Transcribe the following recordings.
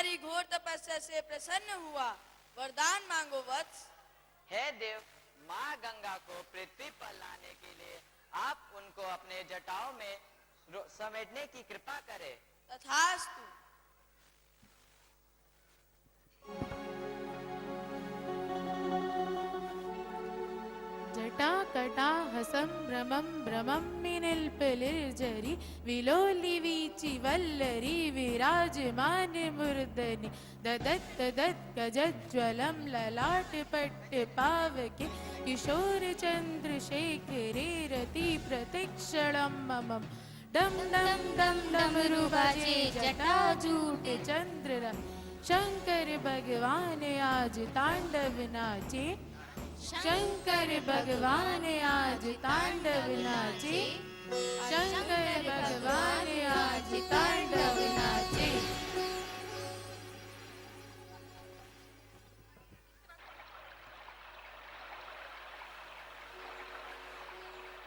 तुम्हारी घोर तपस्या से प्रसन्न हुआ, वरदान मांगो वत्स। हे देव, माँ गंगा को पृथ्वी पर लाने के लिए आप उनको अपने जटाओं में समेटने की कृपा करें। तथास्तु। जटाकटाहसं भ्रमं भ्रमं विनिल्पलिर्जरी विलोली वीचि वल्लरी विराजमानमूर्धनि ददत् तदत् गजज्वलं ललाटपट्टपावके किशोरचन्द्रशेखरे रतिप्रतिक्षणं मम डम डम डम डमरुबाजे जटाजूट चंद्र शंकर भगवान आज तांडव नाचे। शंकर भगवान आज तांडव नाचे। शंकर भगवान आज तांडव नाचे।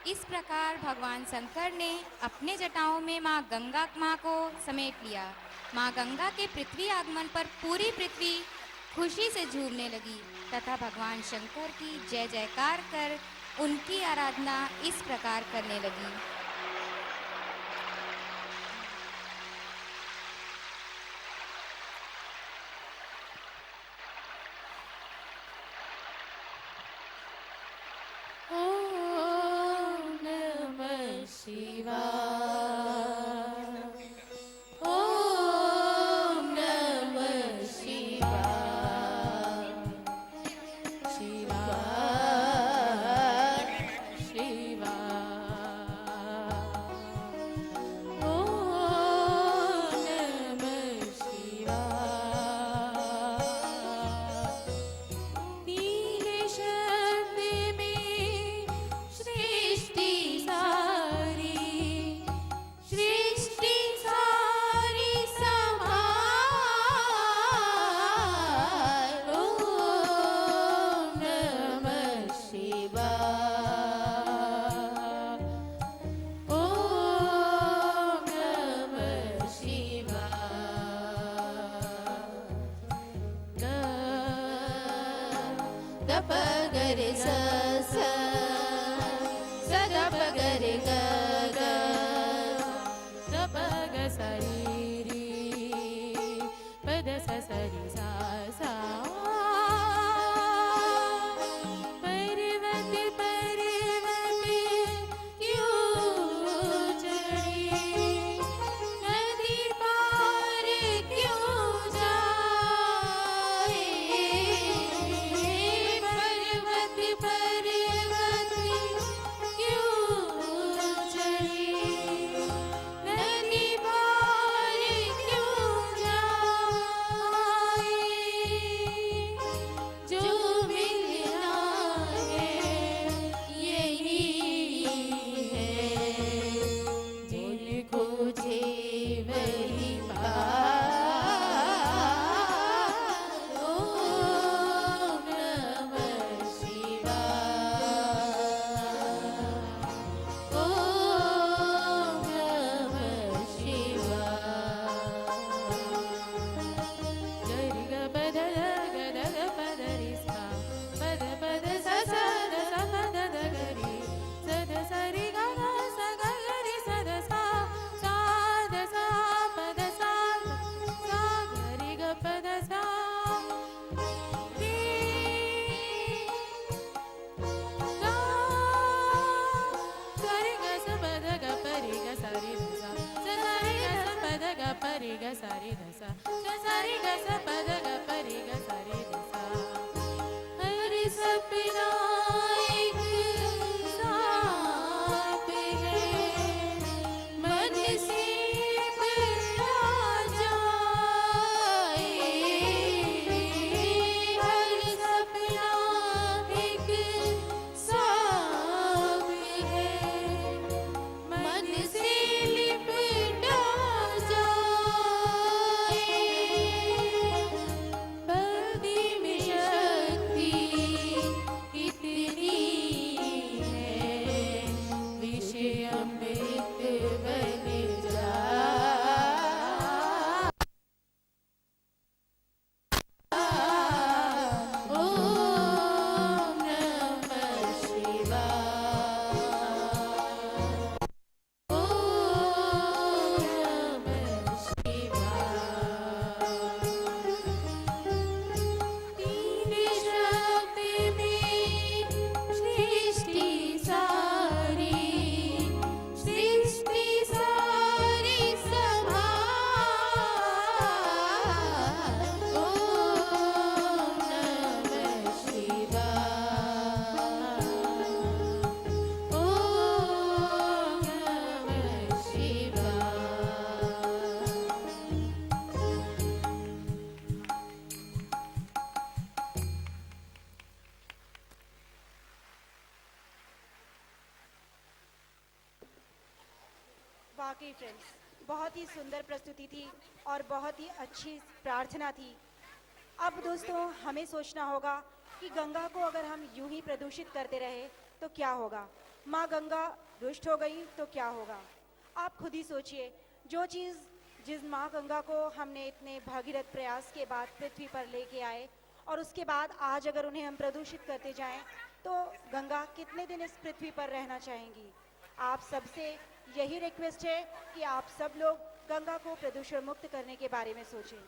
इस प्रकार भगवान शंकर ने अपने जटाओं में माँ गंगा माँ को समेट लिया। माँ गंगा के पृथ्वी आगमन पर पूरी पृथ्वी खुशी से झूमने लगी तथा भगवान शंकर की जय जयकार कर उनकी आराधना इस प्रकार करने लगी। ओम नमः शिवाय। ओम नमः शिवाय। शिवाय शिवाय। ओम नमः शिवाय। नीले शब्द में सृष्टि सारी समाय। ओम नमः शिवाय। ओम नमः शिवाय। ग प गरे स स स ग प गरे ग ग ग प ग स रि रि प द स स रि सा सा। पर्वत पर्वत क्यों चढ़ी, नदी पार क्यों जाए। पर्वत पर्वत क्यों चढ़ी, नदी पार क्यों जाए। जो मिलना है यही है, दिल खोजे वही पार। ओम नमः शिवाय। ओम नमः शिवाय। गरि ग पद ग ग ग पद रि सा पद पद स स द स पद द गरि स द स रि ग ग स ग ग रि स द सा सा द सा पद सा सा गरि ग पद सा रि ग स रि ग स पद ग प रि ग स रि द सा स स रि ग स पद ग प रि ग स रि द सा स स रि ग स पद ग प रि ग स रि द सा। हरि सपना एक सांप है, मन से पकड़ा जाए। हरि सपना एक सांप है, मन से लिपटा जाए। भक्ति में शक्ति वाकई फ्रेंड्स, बहुत ही सुंदर प्रस्तुति थी और बहुत ही अच्छी प्रार्थना थी। अब दोस्तों हमें सोचना होगा कि गंगा को अगर हम यूं ही प्रदूषित करते रहे तो क्या होगा। माँ गंगा दुष्ट हो गई तो क्या होगा। आप खुद ही सोचिए, जिस माँ गंगा को हमने इतने भागीरथ प्रयास के बाद पृथ्वी पर लेके आए और उसके बाद आज अगर उन्हें हम प्रदूषित करते जाएं तो गंगा कितने दिन इस पृथ्वी पर रहना चाहेंगी। आप सबसे यही रिक्वेस्ट है कि आप सब लोग गंगा को प्रदूषण मुक्त करने के बारे में सोचें।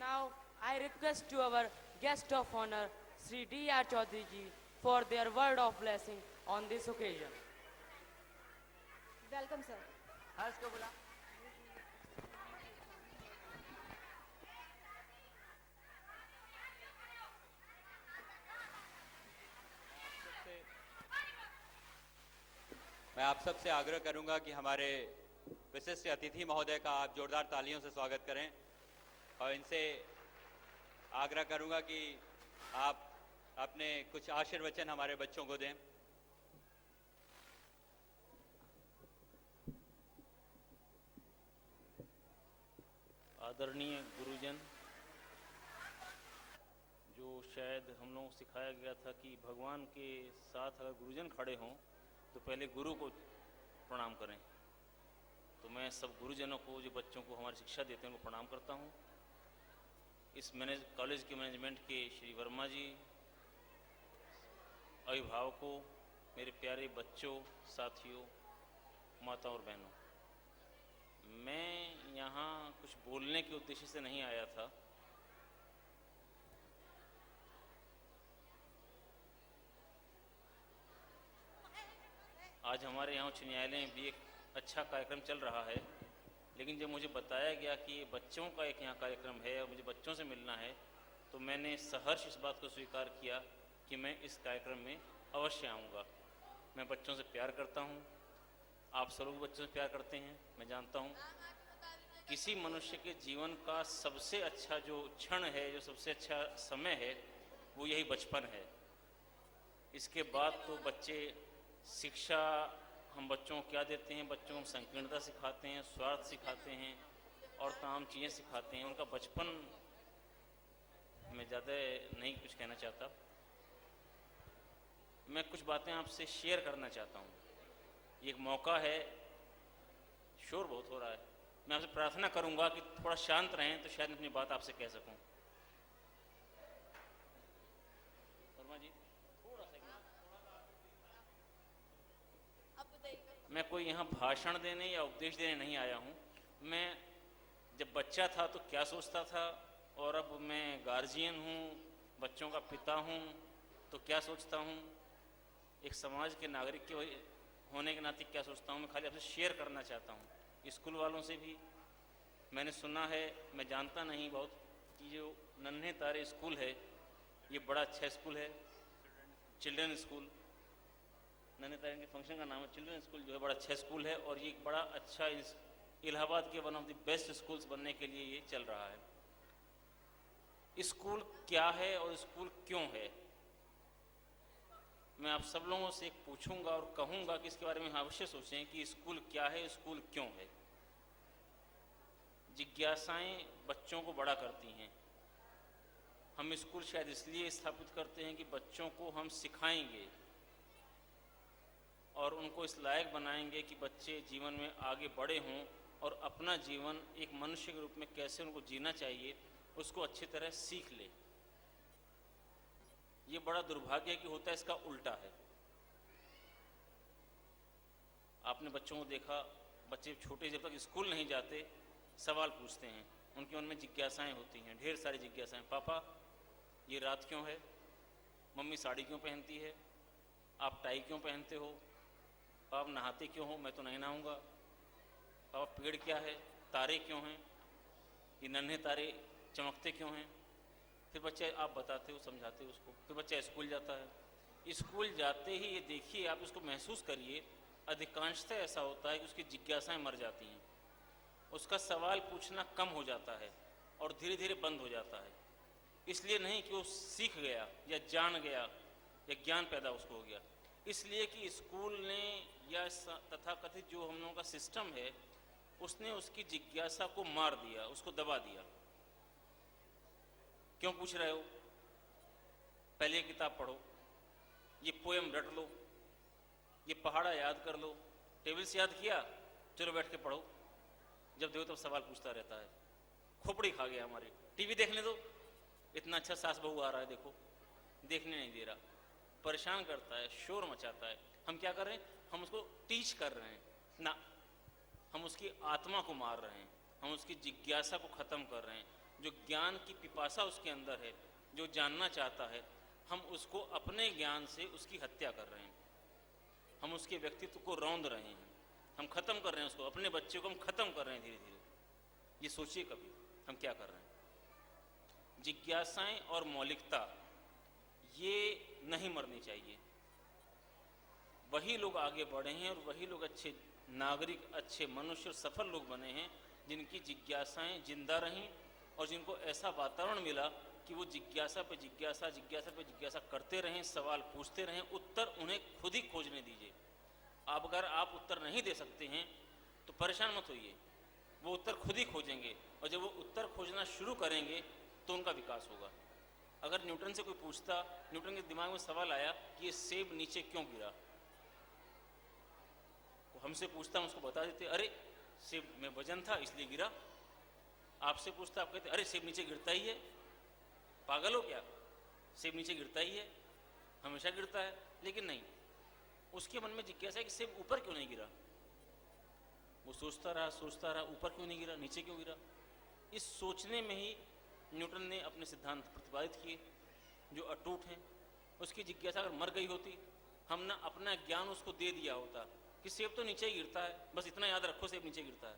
Now I request to our guest of honor, Sri D.R. Chaudhary ji, for their word of blessing on this occasion. Welcome sir. Harsh को बुला। मैं आप सबसे आग्रह करूंगा कि हमारे विशिष्ट अतिथि महोदय का आप जोरदार तालियों से स्वागत करें और इनसे आग्रह करूंगा कि आप अपने कुछ आशीर्वचन हमारे बच्चों को दें। आदरणीय गुरुजन, जो शायद हम लोग सिखाया गया था कि भगवान के साथ अगर गुरुजन खड़े हों तो पहले गुरु को प्रणाम करें, तो मैं सब गुरुजनों को, जो बच्चों को हमारी शिक्षा देते हैं, उनको प्रणाम करता हूँ। इस कॉलेज के मैनेजमेंट के श्री वर्मा जी, अभिभावकों, मेरे प्यारे बच्चों, साथियों, माताओं और बहनों, मैं यहाँ कुछ बोलने के उद्देश्य से नहीं आया था। आज हमारे यहाँ उच्च न्यायालय में भी एक अच्छा कार्यक्रम चल रहा है, लेकिन जब मुझे बताया गया कि ये बच्चों का एक यहाँ कार्यक्रम है और मुझे बच्चों से मिलना है, तो मैंने सहर्ष इस बात को स्वीकार किया कि मैं इस कार्यक्रम में अवश्य आऊँगा। मैं बच्चों से प्यार करता हूँ, आप सब लोग बच्चों से प्यार करते हैं, मैं जानता हूँ। किसी मनुष्य के जीवन का सबसे अच्छा जो क्षण है, जो सबसे अच्छा समय है, वो यही बचपन है। इसके बाद तो बच्चे शिक्षा, हम बच्चों को क्या देते हैं, बच्चों को संकीर्णता सिखाते हैं, स्वार्थ सिखाते हैं और तमाम चीज़ें सिखाते हैं। उनका बचपन, मैं ज़्यादा नहीं कुछ कहना चाहता, मैं कुछ बातें आपसे शेयर करना चाहता हूँ। ये एक मौका है, शोर बहुत हो रहा है, मैं आपसे प्रार्थना करूँगा कि थोड़ा शांत रहें तो शायद मैं अपनी बात आपसे कह सकूँ। वर्मा जी, मैं कोई यहाँ भाषण देने या उपदेश देने नहीं आया हूँ। मैं जब बच्चा था तो क्या सोचता था, और अब मैं गार्जियन हूँ, बच्चों का पिता हूँ, तो क्या सोचता हूँ, एक समाज के नागरिक के होने के नाते क्या सोचता हूँ, मैं खाली आपसे शेयर करना चाहता हूँ। स्कूल वालों से भी मैंने सुना है, मैं जानता नहीं बहुत, कि जो नन्हे तारे स्कूल है, ये बड़ा अच्छा स्कूल है, चिल्ड्रन स्कूल। नन्हे तारे के फंक्शन का नाम है चिल्ड्रन स्कूल, जो है बड़ा अच्छा स्कूल है और ये एक बड़ा अच्छा इलाहाबाद के one of the best schools बनने के लिए ये चल रहा है। स्कूल क्या है और स्कूल क्यों है, मैं आप सब लोगों से एक पूछूंगा और कहूंगा कि इसके बारे में अवश्य सोचें कि स्कूल क्या है, स्कूल क्यों है। जिज्ञासाएं बच्चों को बड़ा करती हैं। हम स्कूल शायद इसलिए स्थापित करते हैं कि बच्चों को हम सिखाएंगे और उनको इस लायक बनाएंगे कि बच्चे जीवन में आगे बढ़े हों और अपना जीवन एक मनुष्य के रूप में कैसे उनको जीना चाहिए उसको अच्छी तरह सीख ले। ये बड़ा दुर्भाग्य है कि होता है इसका उल्टा है। आपने बच्चों को देखा, बच्चे छोटे जब तक स्कूल नहीं जाते सवाल पूछते हैं, उनके मन में जिज्ञासाएं होती हैं, ढेर सारी जिज्ञासाएं। पापा ये रात क्यों है, मम्मी साड़ी क्यों पहनती है, आप टाई क्यों पहनते हो, आप नहाते क्यों हो, मैं तो नहीं नहाऊंगा, पापा पेड़ क्या है, तारे क्यों हैं, ये नन्हे तारे चमकते क्यों हैं। फिर बच्चे आप बताते हो, समझाते हो उसको, फिर बच्चा स्कूल जाता है। स्कूल जाते ही ये देखिए, आप इसको महसूस करिए, अधिकांशतः ऐसा होता है कि उसकी जिज्ञासाएं मर जाती हैं, उसका सवाल पूछना कम हो जाता है और धीरे धीरे बंद हो जाता है। इसलिए नहीं कि वो सीख गया या जान गया या ज्ञान पैदा उसको हो गया, इसलिए कि स्कूल ने या तथाकथित जो हम लोगों का सिस्टम है उसने उसकी जिज्ञासा को मार दिया, उसको दबा दिया। क्यों पूछ रहे हो? पहले ये किताब पढ़ो, ये पोएम रट लो, ये पहाड़ा याद कर लो। टेबल से याद किया, चलो बैठ के पढ़ो। जब देखो तब सवाल पूछता रहता है। खोपड़ी खा गया हमारी। टीवी देखने दो, इतना अच्छा सास बहू आ रहा है, देखो, देखने नहीं दे रहा, परेशान करता है, शोर मचाता है। हम क्या कर रहे हैं? हम उसको टीच कर रहे हैं ना, हम उसकी आत्मा को मार रहे हैं, हम उसकी जिज्ञासा को खत्म कर रहे हैं। जो ज्ञान की पिपासा उसके अंदर है, जो जानना चाहता है, हम उसको अपने ज्ञान से उसकी हत्या कर रहे हैं। हम उसके व्यक्तित्व को रौंद रहे हैं, हम खत्म कर रहे हैं उसको, अपने बच्चे को हम खत्म कर रहे हैं धीरे धीरे। ये सोचिए कभी हम क्या कर रहे हैं। जिज्ञासाएं और मौलिकता ये नहीं मरनी चाहिए। वही लोग आगे बढ़े हैं और वही लोग अच्छे नागरिक, अच्छे मनुष्य और सफल लोग बने हैं जिनकी जिज्ञासाएं जिंदा रहीं और जिनको ऐसा वातावरण मिला कि वो जिज्ञासा पे जिज्ञासा, जिज्ञासा पे जिज्ञासा करते रहें, सवाल पूछते रहें। उत्तर उन्हें खुद ही खोजने दीजिए। आप अगर आप उत्तर नहीं दे सकते हैं तो परेशान मत होइए, वो उत्तर खुद ही खोजेंगे और जब वो उत्तर खोजना शुरू करेंगे तो उनका विकास होगा। अगर न्यूटन से कोई पूछता, न्यूटन के दिमाग में सवाल आया कि ये सेब नीचे क्यों गिरा, वो हमसे पूछता, हम उसको बता देते, अरे सेब में वजन था इसलिए गिरा। आपसे पूछता, आप कहते अरे सेब नीचे गिरता ही है, पागल हो क्या, सेब नीचे गिरता ही है, हमेशा गिरता है। लेकिन नहीं, उसके मन में जिज्ञासा है कि सेब ऊपर क्यों नहीं गिरा। वो सोचता रहा, ऊपर क्यों नहीं गिरा, नीचे क्यों गिरा। इस सोचने में ही न्यूटन ने अपने सिद्धांत प्रतिपादित किए जो अटूट हैं। उसकी जिज्ञासा अगर मर गई होती, हम ना अपना ज्ञान उसको दे दिया होता कि सेब तो नीचे ही गिरता है, बस इतना याद रखो सेब नीचे गिरता है,